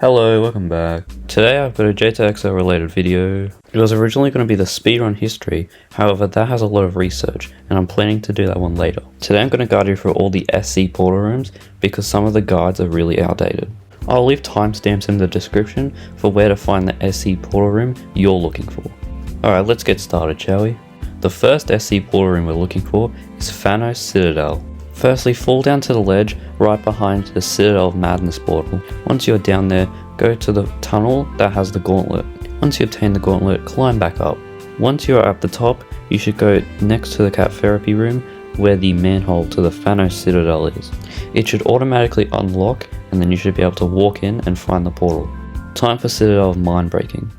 Hello, welcome back. Today I've got a JTXO related video. It was originally going to be the speedrun history, however that has a lot of research and I'm planning to do that one later. Today I'm going to guide you through all the SC portal rooms because some of the guides are really outdated. I'll leave timestamps in the description for where to find the SC portal room you're looking for. Alright, let's get started, shall we? The first SC portal room we're looking for is Thanos Citadel. Firstly, fall down to the ledge right behind the Citadel of Madness portal. Once you're down there, go to the tunnel that has the gauntlet. Once you obtain the gauntlet, climb back up. Once you're at the top, you should go next to the cat therapy room where the manhole to the Thanos Citadel is. It should automatically unlock and then you should be able to walk in and find the portal. Time for Citadel of Mindbreaking.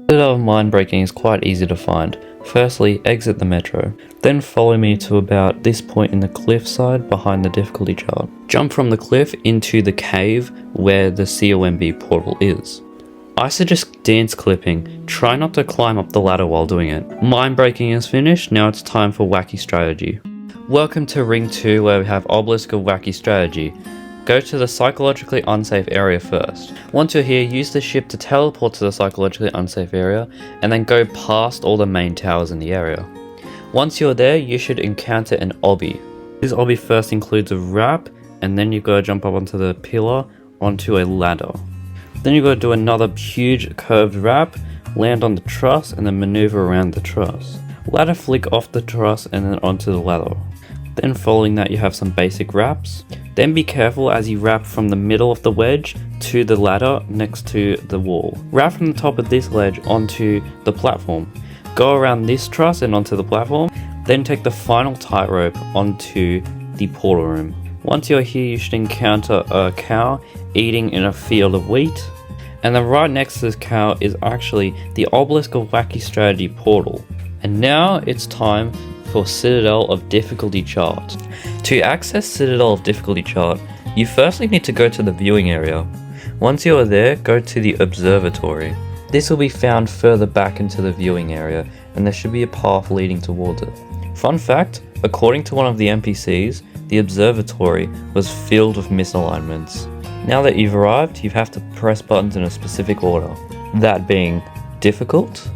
Citadel of Mindbreaking is quite easy to find. Firstly, exit the metro. Then follow me to about this point in the cliffside behind the difficulty chart. Jump from the cliff into the cave where the COMB portal is. I suggest dance clipping. Try not to climb up the ladder while doing it. Mindbreaking is finished, now it's time for Wacky Strategy. Welcome to Ring 2 where we have Obelisk of Wacky Strategy. Go to the psychologically unsafe area first. Once you're here, use the ship to teleport to the psychologically unsafe area and then go past all the main towers in the area. Once you're there, you should encounter an obby. This obby first includes a wrap and then you gotta jump up onto the pillar onto a ladder. Then you gotta do another huge curved wrap, land on the truss and then maneuver around the truss. Ladder flick off the truss and then onto the ladder. Then following that you have some basic wraps. Then be careful as you wrap from the middle of the wedge to the ladder next to the wall. Wrap from the top of this ledge onto the platform. Go around this truss and onto the platform. Then take the final tightrope onto the portal room. Once you're here you should encounter a cow eating in a field of wheat. And then right next to this cow is actually the Obelisk of Wacky Strategy portal. And now it's time for Citadel of Difficulty Chart. To access Citadel of Difficulty Chart, you firstly need to go to the viewing area. Once you are there, go to the observatory. This will be found further back into the viewing area, and there should be a path leading towards it. Fun fact, according to one of the NPCs, the observatory was filled with misalignments. Now that you've arrived, you have to press buttons in a specific order. That being difficult,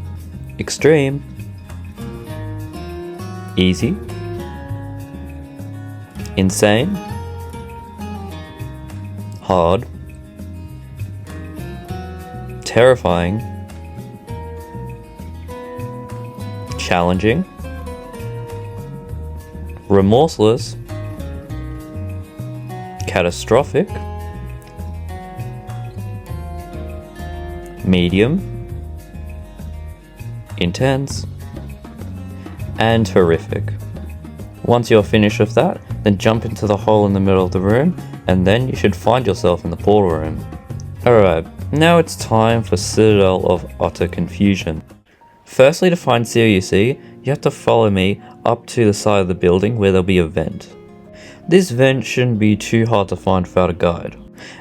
extreme, easy, insane, hard, terrifying, challenging, remorseless, catastrophic, medium, intense, and horrific. Once you're finished with that, then jump into the hole in the middle of the room, and then you should find yourself in the portal room. Alright, now it's time for Citadel of Utter Confusion. Firstly, to find COUC, you have to follow me up to the side of the building where there'll be a vent. This vent shouldn't be too hard to find without a guide.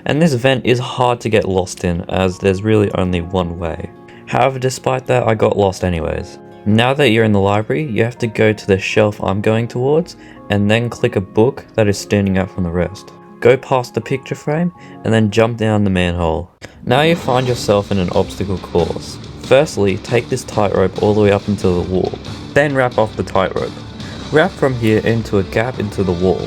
And this vent is hard to get lost in as there's really only one way. However, despite that, I got lost anyways. Now that you're in the library, you have to go to the shelf I'm going towards and then click a book that is standing out from the rest. Go past the picture frame and then jump down the manhole. Now you find yourself in an obstacle course. Firstly, take this tightrope all the way up into the wall. Then wrap off the tightrope. Wrap from here into a gap into the wall.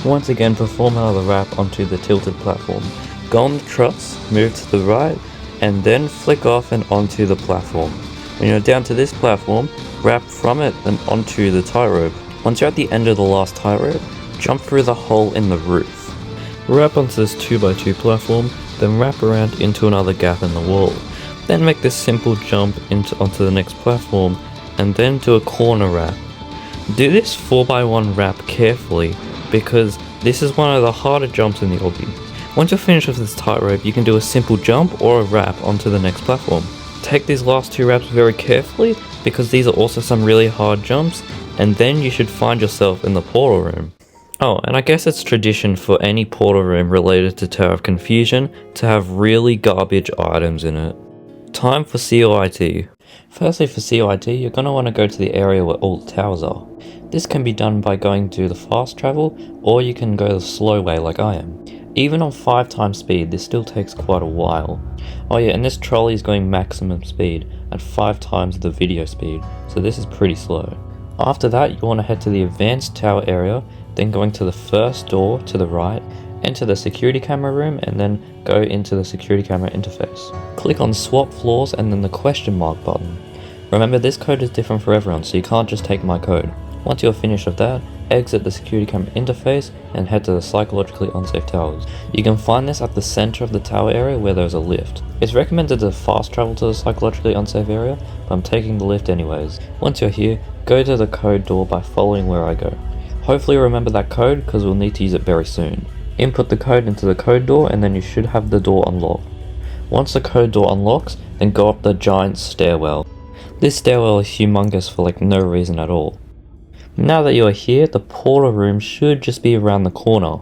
Once again, perform another wrap onto the tilted platform. Go on the truss, move to the right, and then flick off and onto the platform. When you're down to this platform, wrap from it and onto the tightrope. Once you're at the end of the last tightrope, jump through the hole in the roof. Wrap onto this 2x2 platform, then wrap around into another gap in the wall. Then make this simple jump onto the next platform, and then do a corner wrap. Do this 4x1 wrap carefully, because this is one of the harder jumps in the obby. Once you're finished with this tightrope, you can do a simple jump or a wrap onto the next platform. Take these last two wraps very carefully because these are also some really hard jumps, and then you should find yourself in the portal room. Oh, and I guess it's tradition for any portal room related to Tower of Confusion to have really garbage items in it. Time for COIT. Firstly, for COIT, you're going to want to go to the area where all the towers are. This can be done by going to the fast travel, or you can go the slow way like I am. Even on 5 times speed, this still takes quite a while. Oh yeah, and this trolley is going maximum speed at 5 times the video speed, so this is pretty slow. After that, you want to head to the advanced tower area, then going to the first door to the right, enter the security camera room, and then go into the security camera interface. Click on swap floors and then the question mark button. Remember, this code is different for everyone, so you can't just take my code. Once you're finished with that, exit the security camera interface and head to the psychologically unsafe towers. You can find this at the center of the tower area where there's a lift. It's recommended to fast travel to the psychologically unsafe area, but I'm taking the lift anyways. Once you're here, go to the code door by following where I go. Hopefully remember that code because we'll need to use it very soon. Input the code into the code door and then you should have the door unlocked. Once the code door unlocks, then go up the giant stairwell. This stairwell is humongous for like no reason at all. Now that you are here, the portal room should just be around the corner.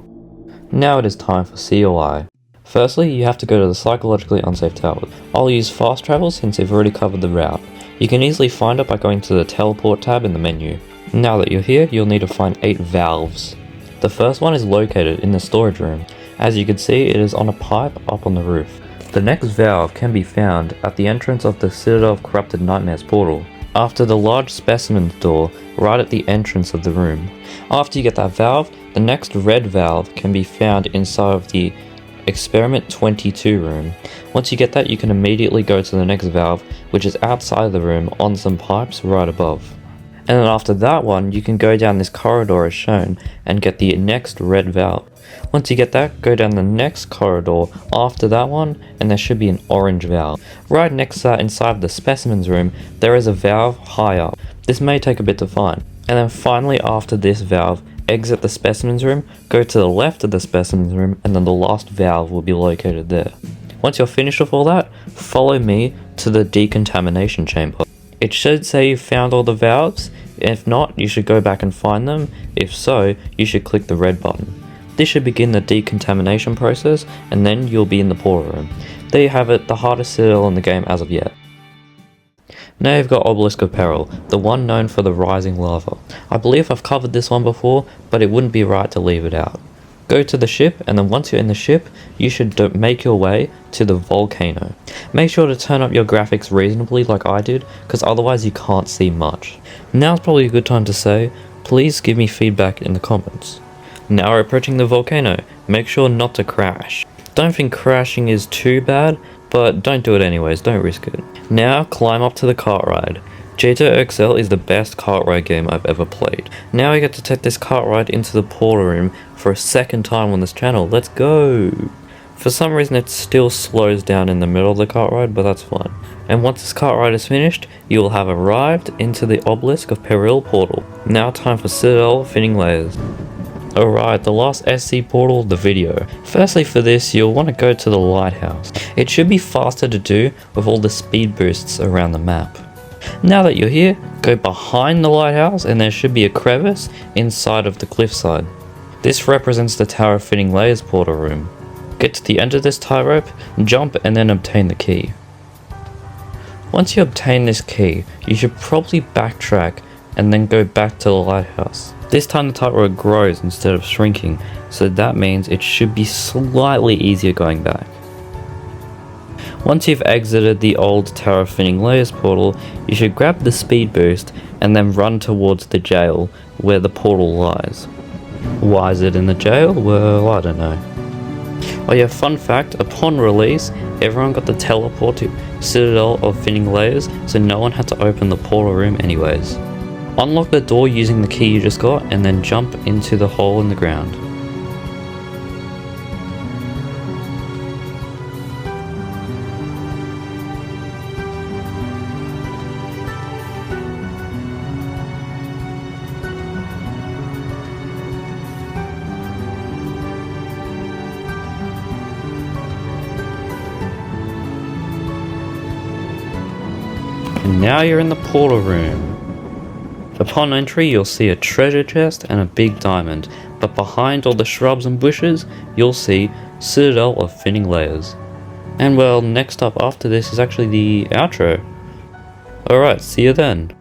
Now it is time for COI. Firstly, you have to go to the psychologically unsafe towers. I'll use fast travel since I've already covered the route. You can easily find it by going to the teleport tab in the menu. Now that you're here, you'll need to find 8 valves. The first one is located in the storage room. As you can see, it is on a pipe up on the roof. The next valve can be found at the entrance of the Citadel of Corrupted Nightmares portal, after the large specimens door right at the entrance of the room. After you get that valve, the next red valve can be found inside of the Experiment 22 room. Once you get that, you can immediately go to the next valve, which is outside the room on some pipes right above. And then after that one, you can go down this corridor as shown and get the next red valve. Once you get that, go down the next corridor after that one, and there should be an orange valve. Right next to that, inside the specimens room, there is a valve high up. This may take a bit to find. And then finally, after this valve, exit the specimens room, go to the left of the specimens room, and then the last valve will be located there. Once you're finished with all that, follow me to the decontamination chamber. It should say you found all the valves. If not, you should go back and find them. If so, you should click the red button. This should begin the decontamination process, and then you'll be in the portal room. There you have it, the hardest citadel in the game as of yet. Now you've got Obelisk of Peril, the one known for the rising lava. I believe I've covered this one before, but it wouldn't be right to leave it out. Go to the ship, and then once you're in the ship, you should make your way to the volcano. Make sure to turn up your graphics reasonably like I did, because otherwise you can't see much. Now's probably a good time to say, please give me feedback in the comments. Now we're approaching the volcano. Make sure not to crash. Don't think crashing is too bad, but don't do it anyways, don't risk it. Now climb up to the kart ride. GTA XL is the best kart ride game I've ever played. Now we get to take this kart ride into the portal room for a second time on this channel. Let's go! For some reason it still slows down in the middle of the kart ride, but that's fine. And once this kart ride is finished, you will have arrived into the Obelisk of Peril portal. Now time for Citadel Thinning Layers. Alright, the last SC portal, the video. Firstly for this, you'll want to go to the lighthouse. It should be faster to do with all the speed boosts around the map. Now that you're here, go behind the lighthouse and there should be a crevice inside of the cliffside. This represents the Tower of Thinning Layers portal room. Get to the end of this tie rope, jump and then obtain the key. Once you obtain this key, you should probably backtrack and then go back to the lighthouse. This time the tightrope grows instead of shrinking, so that means it should be slightly easier going back. Once you've exited the old Tower of Thinning Layers portal, you should grab the speed boost and then run towards the jail where the portal lies. Why is it in the jail? Well, I don't know. Oh yeah, fun fact, upon release, everyone got the teleport to Citadel of Thinning Layers, so no one had to open the portal room anyways. Unlock the door using the key you just got, and then jump into the hole in the ground. And now you're in the portal room. Upon entry, you'll see a treasure chest and a big diamond, but behind all the shrubs and bushes, you'll see Citadel of Thinning Layers. And well, next up after this is actually the outro. Alright, see you then.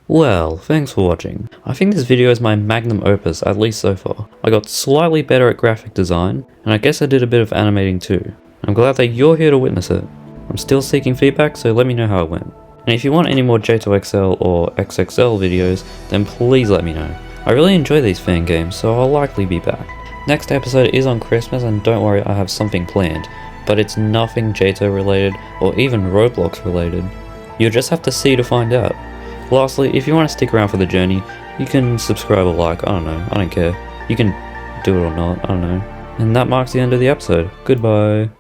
Well, thanks for watching. I think this video is my magnum opus, at least so far. I got slightly better at graphic design, and I guess I did a bit of animating too. I'm glad that you're here to witness it. I'm still seeking feedback, so let me know how it went. And if you want any more J2XL or XXL videos, then please let me know. I really enjoy these fan games, so I'll likely be back. Next episode is on Christmas, and don't worry, I have something planned, but it's nothing J2 related or even Roblox related. You'll just have to see to find out. Lastly, if you want to stick around for the journey, you can subscribe or like, I don't know, I don't care. You can do it or not, I don't know. And that marks the end of the episode. Goodbye.